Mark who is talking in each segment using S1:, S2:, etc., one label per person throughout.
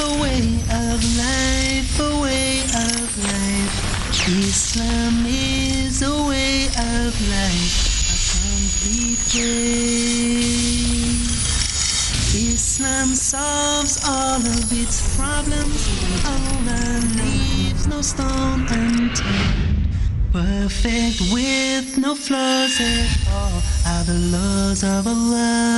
S1: a way of life, a way of life. Islam is a way of life, a complete way. Islam solves all of its problems. Allah leaves no stone unturned. Perfect with no flaws at all are the laws of Allah.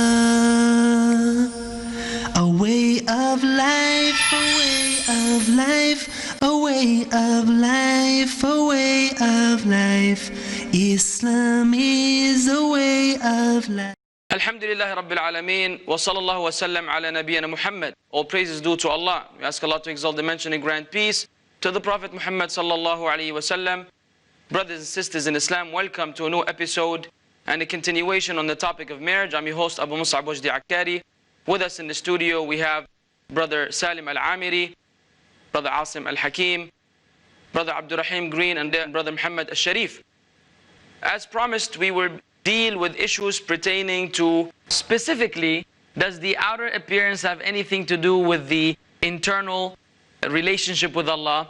S1: A way of life, a way of life, a way of life, a way of life. Islam is a way of life.
S2: Alhamdulillah Rabbil Alameen, wa sallallahu wa sallam ala nabiyyina Muhammad. All praises due to Allah. We ask Allah to exalt, dimension, and grant peace to the Prophet Muhammad sallallahu alayhi wa sallam. Brothers and sisters in Islam, welcome to a new episode and a continuation on the topic of marriage. I'm your host, Abu Mussab Wajid Akkari. With us in the studio, we have Brother Saleem Al Aamry, Brother Assim Al Hakeem, Brother Abdur Raheem Green, and then Brother MOhammed Al Shareef. As promised, we will deal with issues pertaining to, specifically, does the outer appearance have anything to do with the internal relationship with Allah?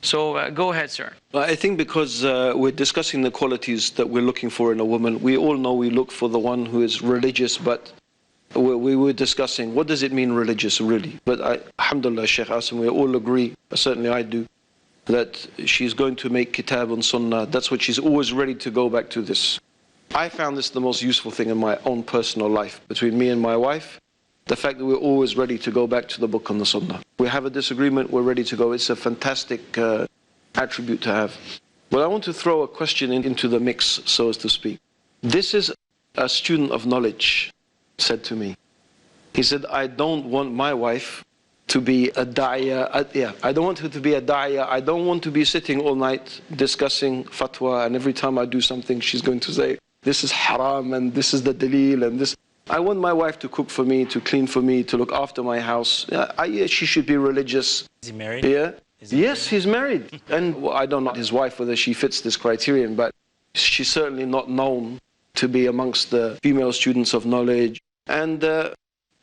S2: So go ahead, sir.
S3: I think because we're discussing the qualities that we're looking for in a woman, we all know we look for the one who is religious, but we were discussing what does it mean religious really. But alhamdulillah, Sheikh Asim, we all agree, certainly I do, that she's going to make kitab and sunnah. That's what she's always ready to go back to this. I found this the most useful thing in my own personal life between me and my wife. The fact that we're always ready to go back to the book and the sunnah. We have a disagreement, we're ready to go. It's a fantastic attribute to have. But I want to throw a question into the mix, so as to speak. This is a student of knowledge said to me. He said, I don't want my wife to be a da'iyah. I don't want her to be a da'iyah. I don't want to be sitting all night discussing fatwa, and every time I do something, she's going to say, this is haram, and this is the dalil, and this. I want my wife to cook for me, to clean for me, to look after my house. She should be religious.
S4: Is he married?
S3: Yeah. Yes, he's married. And I don't know his wife, whether she fits this criterion, but she's certainly not known to be amongst the female students of knowledge. And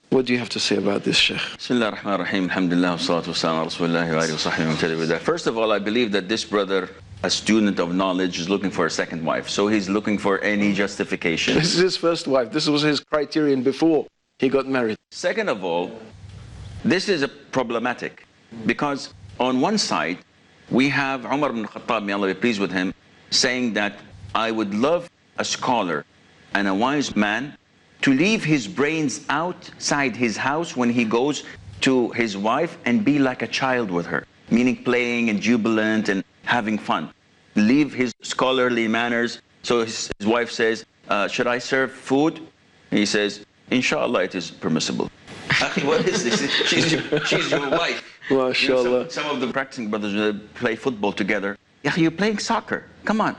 S3: what do you have to say about this, Sheikh?
S5: Bismillah ar-Rahman ar-Rahim, alhamdulillah, wa salatu wa salam, Rasulullah wa sahbihi wa sallam. First of all, I believe that this brother, a student of knowledge, is looking for a second wife. So he's looking for any justification.
S3: This is his first wife. This was his criterion before he got married.
S5: Second of all, this is problematic because on one side, we have Umar ibn Khattab, may Allah be pleased with him, saying that I would love a scholar and a wise man to leave his brains outside his house when he goes to his wife and be like a child with her, meaning playing and jubilant and having fun. Leave his scholarly manners. So his wife says, should I serve food? He says, inshallah, it is permissible. What is this? She's your wife.
S3: MashaAllah.
S5: Some of the practicing brothers play football together. You're playing soccer. Come on.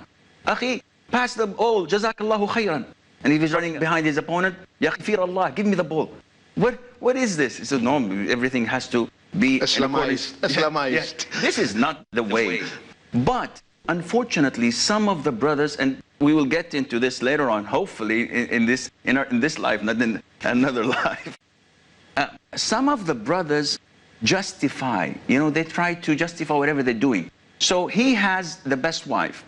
S5: Akhi, pass the ball. Jazakallahu khayran. And if he's running behind his opponent, Ya Fir Allah, give me the ball. What is this? He says, no, everything has to be
S6: Islamized. Islamized.
S5: Yeah. This is not the way. But unfortunately, some of the brothers, and we will get into this later on, hopefully in this life, not in another life. Some of the brothers justify, they try to justify whatever they're doing. So he has the best wife,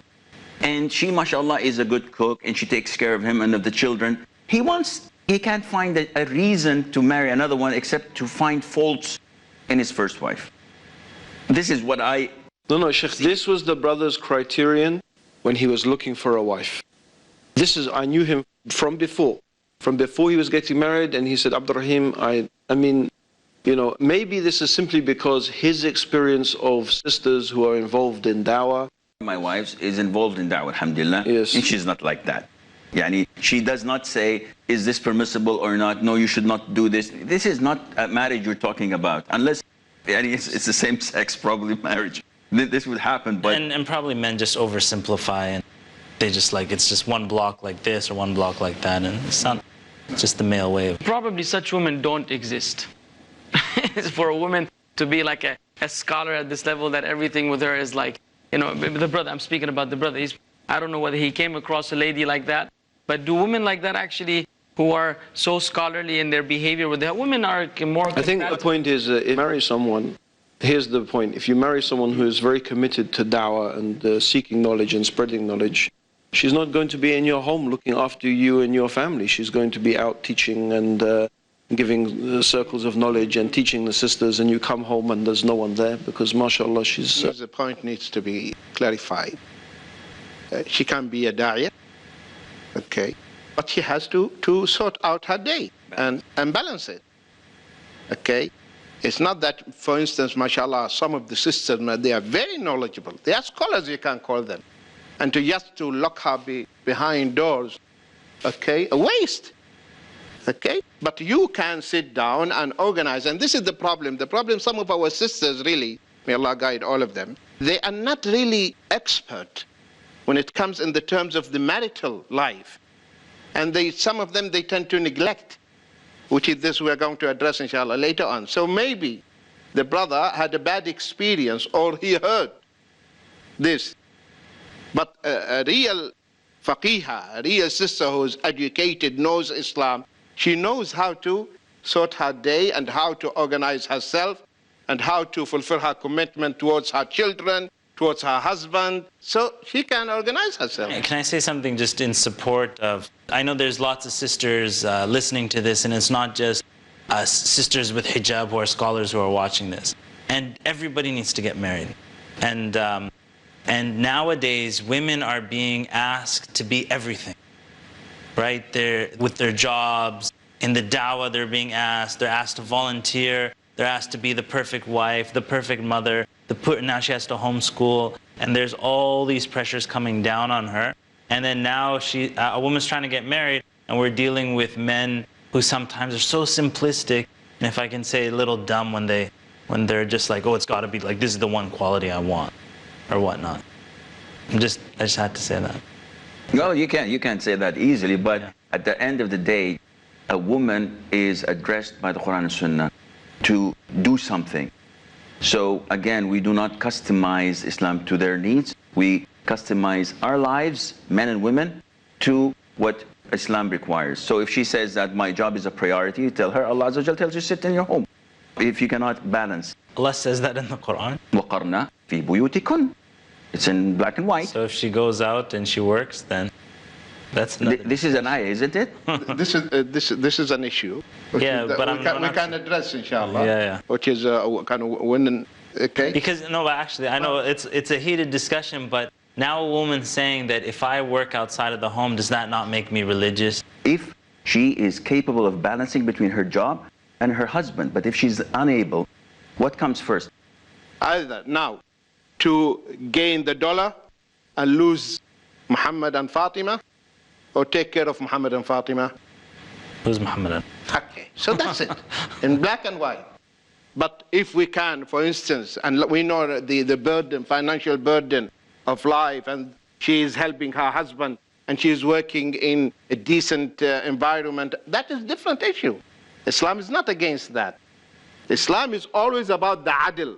S5: and she, mashallah, is a good cook, and she takes care of him and of the children. He can't find a reason to marry another one except to find faults in his first wife. This is what
S3: No, Sheikh, this was the brother's criterion when he was looking for a wife. I knew him from before. From before he was getting married, and he said, Abdur Raheem, I mean, maybe this is simply because his experience of sisters who are involved in da'wah.
S5: My wife is involved in da'wah, alhamdulillah,
S3: yes.
S5: And she's not like that. She does not say, is this permissible or not? No, you should not do this. This is not a marriage you're talking about, unless it's the same sex, probably marriage. This would happen, but...
S4: And probably men just oversimplify, and they just it's just one block like this or one block like that, and it's not just the male way.
S2: Probably such women don't exist. For a woman to be like a scholar at this level, that everything with her is like, the brother, I'm speaking about the brother, I don't know whether he came across a lady like that, but do women like that actually who are so scholarly in their behavior with their women are more
S3: I think the point is, if you marry someone, here's the point. If you marry someone who is very committed to da'wah and seeking knowledge and spreading knowledge, she's not going to be in your home looking after you and your family. She's going to be out teaching and giving circles of knowledge and teaching the sisters, and you come home and there's no one there because, mashallah, she's...
S6: The point needs to be clarified. She can be a da'iyah, okay, but she has to sort out her day and balance it, okay? It's not that, for instance, mashallah, some of the sisters, they are very knowledgeable. They are scholars, you can call them. And to lock her behind doors, okay, a waste, okay? But you can sit down and organize, and this is the problem. The problem, some of our sisters really, may Allah guide all of them, they are not really expert when it comes in the terms of the marital life. And some of them, they tend to neglect, which is this we're going to address, inshallah, later on. So maybe the brother had a bad experience or he heard this. But a real faqihah, a real sister who's educated, knows Islam, she knows how to sort her day and how to organize herself and how to fulfill her commitment towards her children, towards her husband, so she can organize herself.
S4: Can I say something just in support of, I know there's lots of sisters listening to this, and it's not just sisters with hijab who are scholars who are watching this. And everybody needs to get married. And nowadays, women are being asked to be everything, right? They're with their jobs, in the dawah they're asked to volunteer, they're asked to be the perfect wife, the perfect mother, now she has to homeschool, and there's all these pressures coming down on her. And then now a woman's trying to get married, and we're dealing with men who sometimes are so simplistic, and if I can say a little dumb when they're just like, oh, it's got to be like, this is the one quality I want, or whatnot. I just had to say that.
S5: No, you can't say that easily, but yeah. At the end of the day, a woman is addressed by the Quran and Sunnah to do something. So again, we do not customize Islam to their needs. We customize our lives, men and women, to what Islam requires. So if she says that my job is a priority, tell her Allah Azza wa Jal tells you sit in your home. If you cannot balance.
S4: Allah says that in the Quran.
S5: وَقَرْنَا فِي بُيُوتِكُنْ. It's in black and white.
S4: So if she goes out and she works, then that's not...
S5: This is an ayah, isn't it?
S6: This is an issue.
S4: Yeah, but
S6: we can address, inshallah.
S4: Yeah.
S6: Which is kind of women, okay?
S4: Because no, actually, I know it's a heated discussion, but now a woman saying that if I work outside of the home, does that not make me religious?
S5: If she is capable of balancing between her job and her husband, but if she's unable, what comes first?
S6: Either now to gain the dollar and lose Muhammad and Fatima, or take care of Muhammad and Fatima?
S4: Who's Muhammad?
S6: Okay, so that's it, in black and white. But if we can, for instance, and we know the burden, financial burden of life, and she is helping her husband, and she is working in a decent environment, that is a different issue. Islam is not against that. Islam is always about the adl,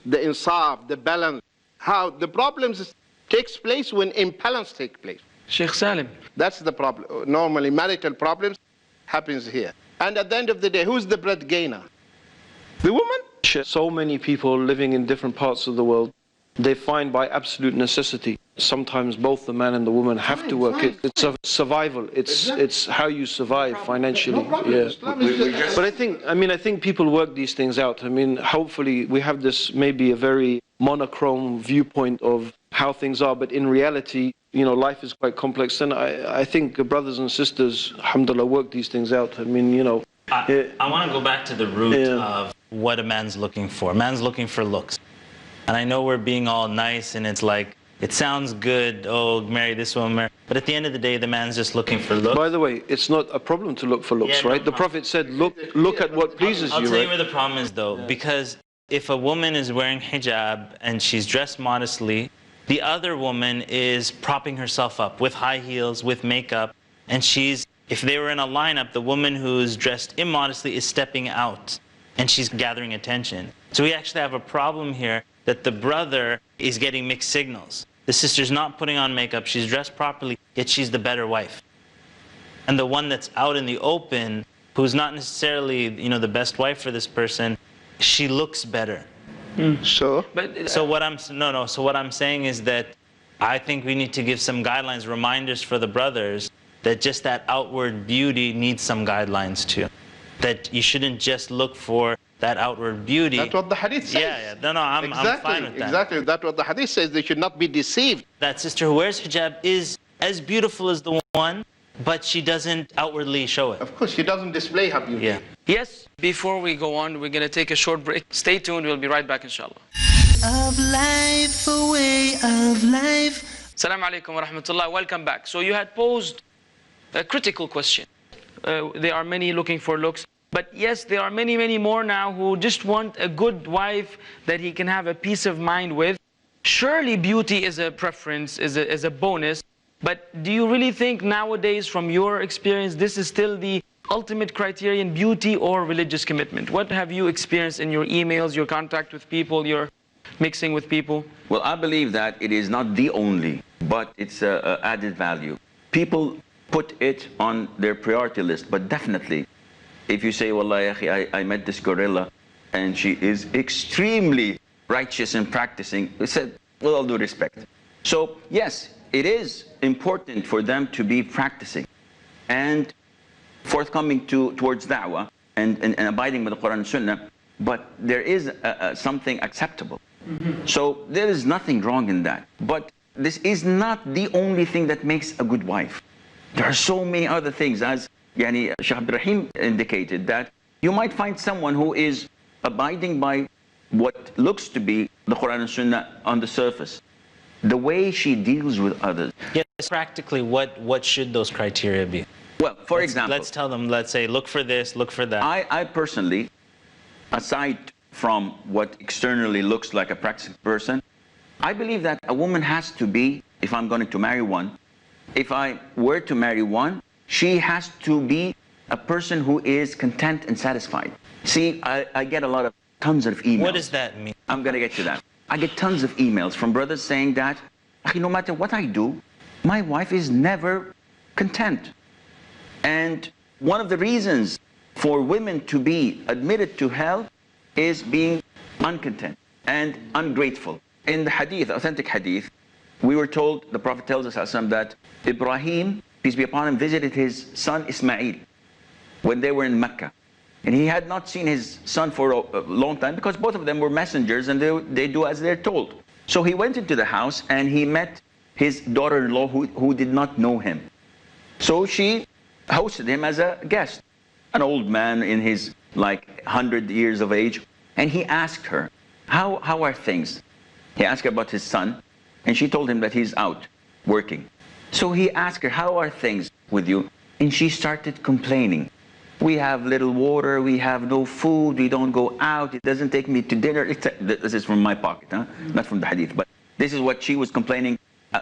S6: the insaf, the balance. How the problems takes place when imbalance takes place.
S2: Sheikh Salim.
S6: That's the problem. Normally, marital problems happens here. And at the end of the day, who's the bread gainer? The woman?
S3: So many people living in different parts of the world, they find by absolute necessity, sometimes both the man and the woman have to work. It's a survival. It's how you survive financially. Yeah. But I think people work these things out. I mean, hopefully we have this maybe a very monochrome viewpoint of how things are, but in reality, life is quite complex. And I think brothers and sisters, alhamdulillah, work these things out. I mean,
S4: I want to go back to the root of what a man's looking for. A man's looking for looks. And I know we're being all nice and it's like, it sounds good, oh, marry this woman, marry. But at the end of the day, the man's just looking for looks.
S3: By the way, it's not a problem to look for looks, right? The Prophet said, look at what pleases you,
S4: I'll tell
S3: right?
S4: you where the problem is, though. Because if a woman is wearing hijab and she's dressed modestly, the other woman is propping herself up with high heels, with makeup, and if they were in a lineup, the woman who's dressed immodestly is stepping out, and she's gathering attention. So we actually have a problem here that the brother is getting mixed signals. The sister's not putting on makeup, she's dressed properly, yet she's the better wife. And the one that's out in the open, who's not necessarily, the best wife for this person, she looks better.
S6: So,
S4: So what I'm saying is that I think we need to give some guidelines, reminders for the brothers that just that outward beauty needs some guidelines too. That you shouldn't just look for that outward beauty.
S6: that's what the hadith says.
S4: Yeah. No, I'm fine with that.
S6: Exactly. That's what the hadith says. They should not be deceived.
S4: That sister who wears hijab is as beautiful as the one, but she doesn't outwardly show it.
S6: Of course, she doesn't display her beauty.
S4: Yeah.
S2: Yes, before we go on, we're going to take a short break. Stay tuned, we'll be right back inshallah.
S1: Of life, a way of life.
S2: Assalamu alaikum wa rahmatullah, welcome back. So you had posed a critical question. There are many looking for looks, but yes, there are many, many more now who just want a good wife that he can have a peace of mind with. Surely beauty is a preference, is a bonus, but do you really think nowadays, from your experience, this is still the ultimate criterion, beauty or religious commitment? What have you experienced in your emails, your contact with people, your mixing with people?
S5: Well, I believe that it is not the only, but it's a added value. People put it on their priority list, but definitely, if you say, Wallahi, I met this gorilla, and she is extremely righteous and practicing, we said, with all due respect. So, yes, it is important for them to be practicing and forthcoming towards da'wah and abiding by the Quran and Sunnah, but there is something acceptable. So there is nothing wrong in that. But this is not the only thing that makes a good wife. There are so many other things, as Shaykh Abdur Raheem indicated, that you might find someone who is abiding by what looks to be the Quran and Sunnah on the surface. The way she deals with others.
S4: Yes, practically, what should those criteria be?
S5: Well, for example,
S4: let's tell them, let's say, look for this, look for that.
S5: I personally, aside from what externally looks like a practicing person, I believe that a woman has to be, if I'm going to marry one, if I were to marry one, she has to be a person who is content and satisfied. See, I get tons of emails.
S4: What does that mean?
S5: I'm going to get to that. I get tons of emails from brothers saying that, no matter what I do, my wife is never content. And one of the reasons for women to be admitted to hell is being uncontent and ungrateful. In the hadith, authentic hadith, we were told, the Prophet tells us that Ibrahim, peace be upon him, visited his son Ismail when they were in Mecca. And he had not seen his son for a long time because both of them were messengers and they do as they're told. So he went into the house and he met his daughter-in-law who did not know him. So she hosted him as a guest, an old man in his 100 years of age. And he asked her, how are things? He asked her about his son, and she told him that he's out working. So he asked her, how are things with you? And she started complaining. We have little water, we have no food, we don't go out, it doesn't take me to dinner. This is from my pocket, not from the hadith, but this is what she was complaining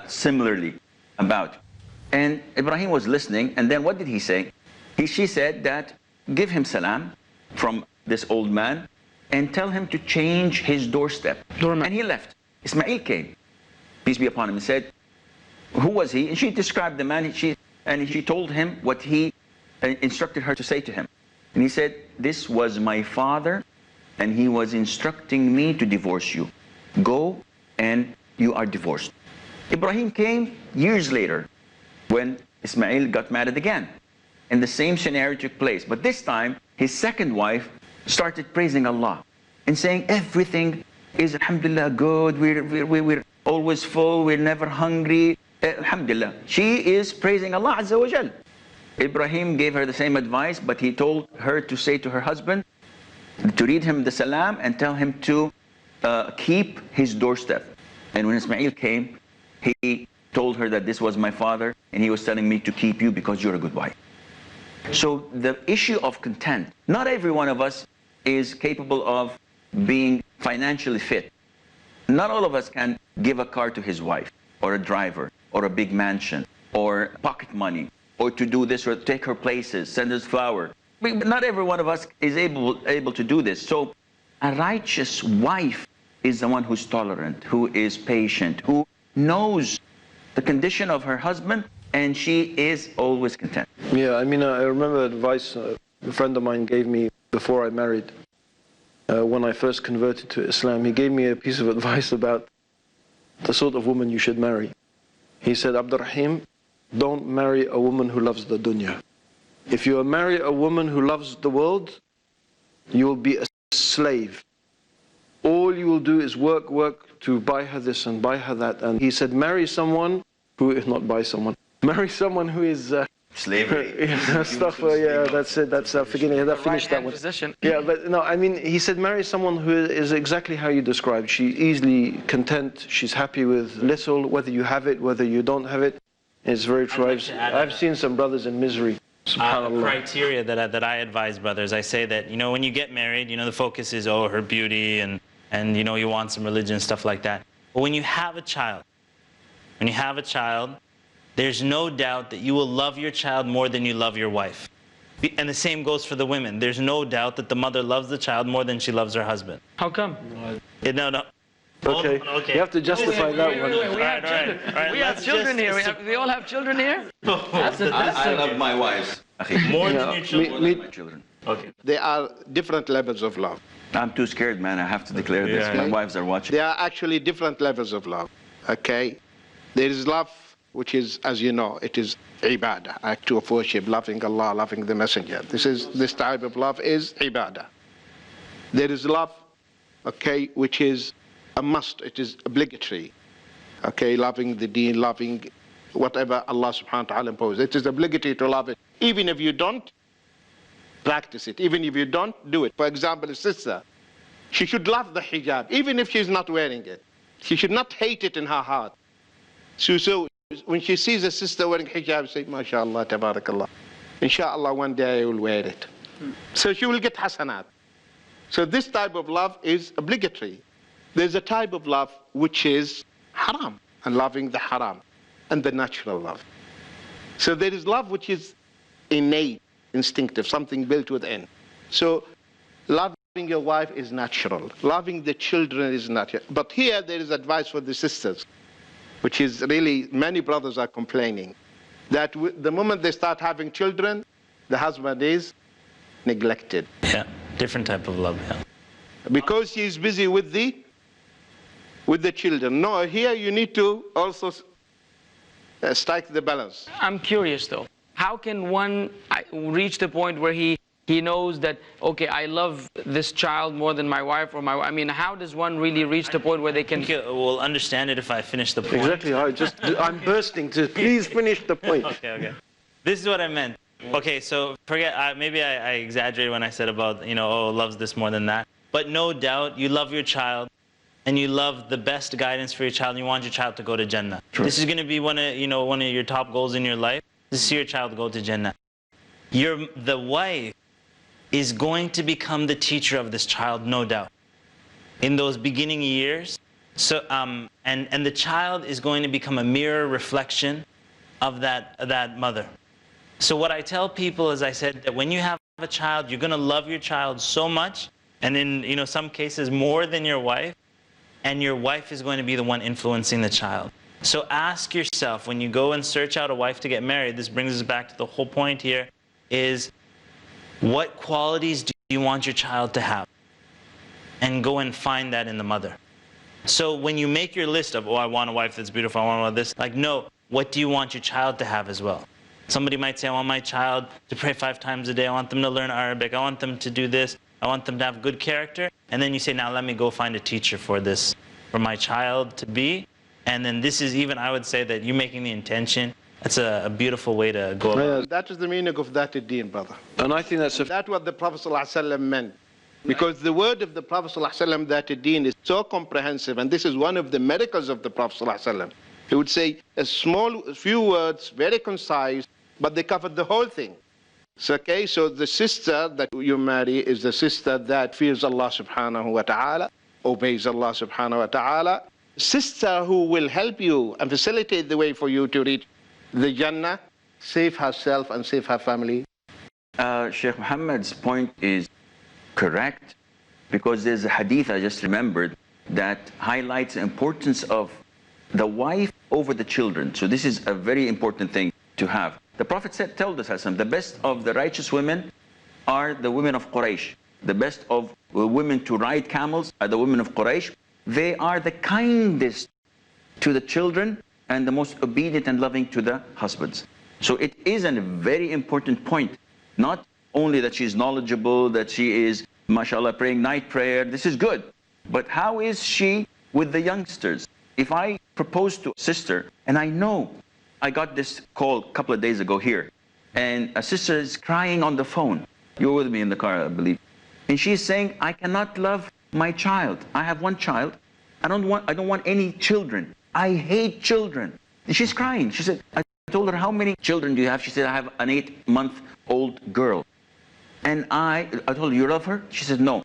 S5: similarly about. And Ibrahim was listening, and then what did he say? She said that, give him salam from this old man, and tell him to change his doorstep. And he left. Ismail came, peace be upon him, and said, who was he? And she described the man, and she told him what he instructed her to say to him. And he said, this was my father, and he was instructing me to divorce you. Go, and you are divorced. Ibrahim came years later, when Ismail got married again. And the same scenario took place. But this time, his second wife started praising Allah and saying everything is, alhamdulillah, good. We're always full. We're never hungry. Alhamdulillah. She is praising Allah Azza wa Jal. Ibrahim gave her the same advice, but he told her to say to her husband, to read him the salam and tell him to keep his doorstep. And when Ismail came, he told her that this was my father, and he was telling me to keep you because you're a good wife. So the issue of content, not every one of us is capable of being financially fit. Not all of us can give a car to his wife, or a driver, or a big mansion, or pocket money, or to do this, or take her places, send us flowers. But not every one of us is able to do this. So a righteous wife is the one who's tolerant, who is patient, who knows the condition of her husband, and she is always content.
S3: Yeah, I mean, I remember advice a friend of mine gave me before I married. When I first converted to Islam, he gave me a piece of advice about the sort of woman you should marry. He said, Abdur Raheem, don't marry a woman who loves the dunya. If you marry a woman who loves the world, you will be a slave. All you will do is work to buy her this and buy her that. And he said, marry someone who is not buy someone. Marry someone who is
S5: Slavery.
S3: stuff. Yeah, that's it. That's forgetting. I finished that one.
S2: Position.
S3: Yeah, but no, I mean, he said, marry someone who is exactly how you described. She's easily content. She's happy with little, whether you have it, whether you don't have it. It's very true. I've seen some brothers in misery. SubhanAllah.
S4: Criteria that I advise brothers. I say that, you know, when you get married, you know, the focus is, oh, her beauty and you know, you want some religion, stuff like that. But when you have a child, there's no doubt that you will love your child more than you love your wife. And the same goes for the women. There's no doubt that the mother loves the child more than she loves her husband.
S2: How come?
S4: No.
S3: Okay. You have to justify that one.
S2: We have children. We have children here. We all have children here.
S5: I love my wives.
S4: More than your children.
S5: More than my children.
S4: Okay.
S6: There are different levels of love.
S5: I'm too scared, man. I have to declare this. My wives are watching.
S6: There are actually different levels of love. Okay? There is love, which is, as you know, it is ibadah, act of worship, loving Allah, loving the Messenger. This type of love is ibadah. There is love, okay, which is a must, it is obligatory. Okay, loving the deen, loving whatever Allah subhanahu wa ta'ala imposed. It is obligatory to love it, even if you don't practice it, even if you don't do it. For example, a sister, she should love the hijab, even if she's not wearing it. She should not hate it in her heart. So when she sees a sister wearing hijab, say, MashaAllah, Tabarakallah. Inshallah, one day I will wear it. So she will get hasanat. So this type of love is obligatory. There's a type of love which is haram, and loving the haram, and the natural love. So there is love which is innate, instinctive, something built within. So loving your wife is natural. Loving the children is natural. But here there is advice for the sisters, which is really, many brothers are complaining, that the moment they start having children, the husband is neglected.
S4: Yeah, different type of love, yeah.
S6: Because he is busy with the children. No, here you need to also strike the balance.
S2: I'm curious though. How can one reach the point where he knows that, okay, I love this child more than my wife or my wife? I mean, how does one really reach the point where they can...
S4: We'll understand it if I finish the point.
S3: Exactly. I'm bursting to please finish the point.
S4: Okay. This is what I meant. Okay, so maybe I exaggerated when I said about, you know, oh, loves this more than that. But no doubt, you love your child, and you love the best guidance for your child, and you want your child to go to Jannah. True. This is going to be one of your top goals in your life, is to see your child go to Jannah. The wife is going to become the teacher of this child, no doubt, in those beginning years. So, and the child is going to become a mirror reflection of that mother. So what I tell people is, I said that when you have a child, you're going to love your child so much, and in some cases more than your wife, and your wife is going to be the one influencing the child. So ask yourself, when you go and search out a wife to get married, this brings us back to the whole point here, is what qualities do you want your child to have? And go and find that in the mother. So when you make your list of, oh, I want a wife that's beautiful, I want this, like, no, what do you want your child to have as well? Somebody might say, I want my child to pray 5 times a day, I want them to learn Arabic, I want them to do this, I want them to have good character. And then you say, now let me go find a teacher for this, for my child to be. And then this is even, I would say that you making the intention, that's a beautiful way to go about it.
S6: That is the meaning of that deen, brother.
S3: And I think that's
S6: what the Prophet ﷺ meant. Because the word of the Prophet ﷺ, that deen, is so comprehensive, and this is one of the miracles of the Prophet ﷺ. He would say a few words, very concise, but they covered the whole thing. So the sister that you marry is the sister that fears Allah subhanahu wa ta'ala, obeys Allah subhanahu wa ta'ala. Sister who will help you and facilitate the way for you to reach the Jannah, save herself and save her family.
S5: Sheikh Muhammad's point is correct, because there's a hadith I just remembered that highlights the importance of the wife over the children. So this is a very important thing. to have. The Prophet told us, the best of the righteous women are the women of Quraysh. The best of women to ride camels are the women of Quraysh. They are the kindest to the children and the most obedient and loving to the husbands. So it is a very important point. Not only that she's knowledgeable, that she is, mashallah, praying night prayer, this is good. But how is she with the youngsters? If I propose to a sister, and I know, I got this call a couple of days ago here, and a sister is crying on the phone. You're with me in the car, I believe. And she's saying, I cannot love my child. I have one child. I don't want any children. I hate children. And she's crying. She said, I told her, how many children do you have? She said, I have an 8-month-old girl. And I told her, you love her? She said, no.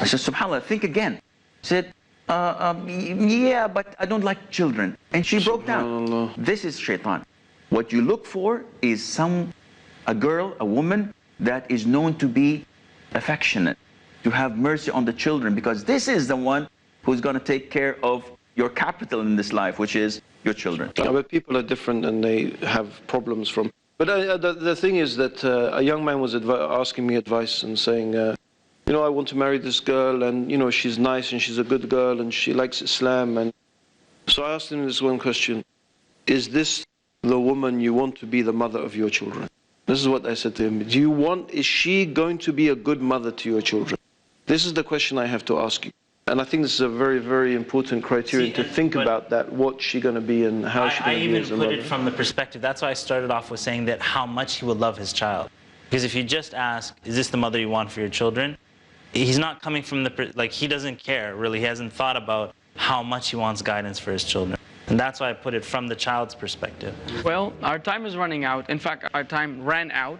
S5: I said, subhanAllah, think again. She said, yeah, but I don't like children. And she broke down. This is shaitan. What you look for is a girl, a woman that is known to be affectionate, to have mercy on the children, because this is the one who's going to take care of your capital in this life, which is your children.
S3: But people are different and they have problems from... But the thing is that a young man was asking me advice and saying, you know, I want to marry this girl, and, you know, she's nice and she's a good girl and she likes Islam. And so I asked him this one question: is this the woman you want to be the mother of your children? This is what I said to him. Is she going to be a good mother to your children? This is the question I have to ask you. And I think this is a very, very important criterion to think about, that what's she going to be and how she's going to be as a mother.
S4: I even put it from the perspective, that's why I started off with saying that how much he would love his child. Because if you just ask, is this the mother you want for your children? He's not coming from he doesn't care, really. He hasn't thought about how much he wants guidance for his children. And that's why I put it from the child's perspective.
S2: Well, our time is running out. In fact, our time ran out.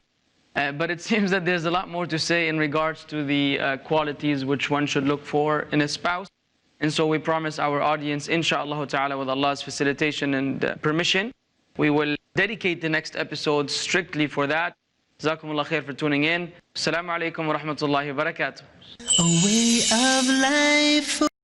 S2: But it seems that there's a lot more to say in regards to the qualities which one should look for in a spouse. And so we promise our audience, inshaAllah ta'ala, with Allah's facilitation and permission, we will dedicate the next episode strictly for that. Jazakumullah khair for tuning in. Assalamu alaikum wa rahmatullahi wa barakatuh.
S1: A way of life.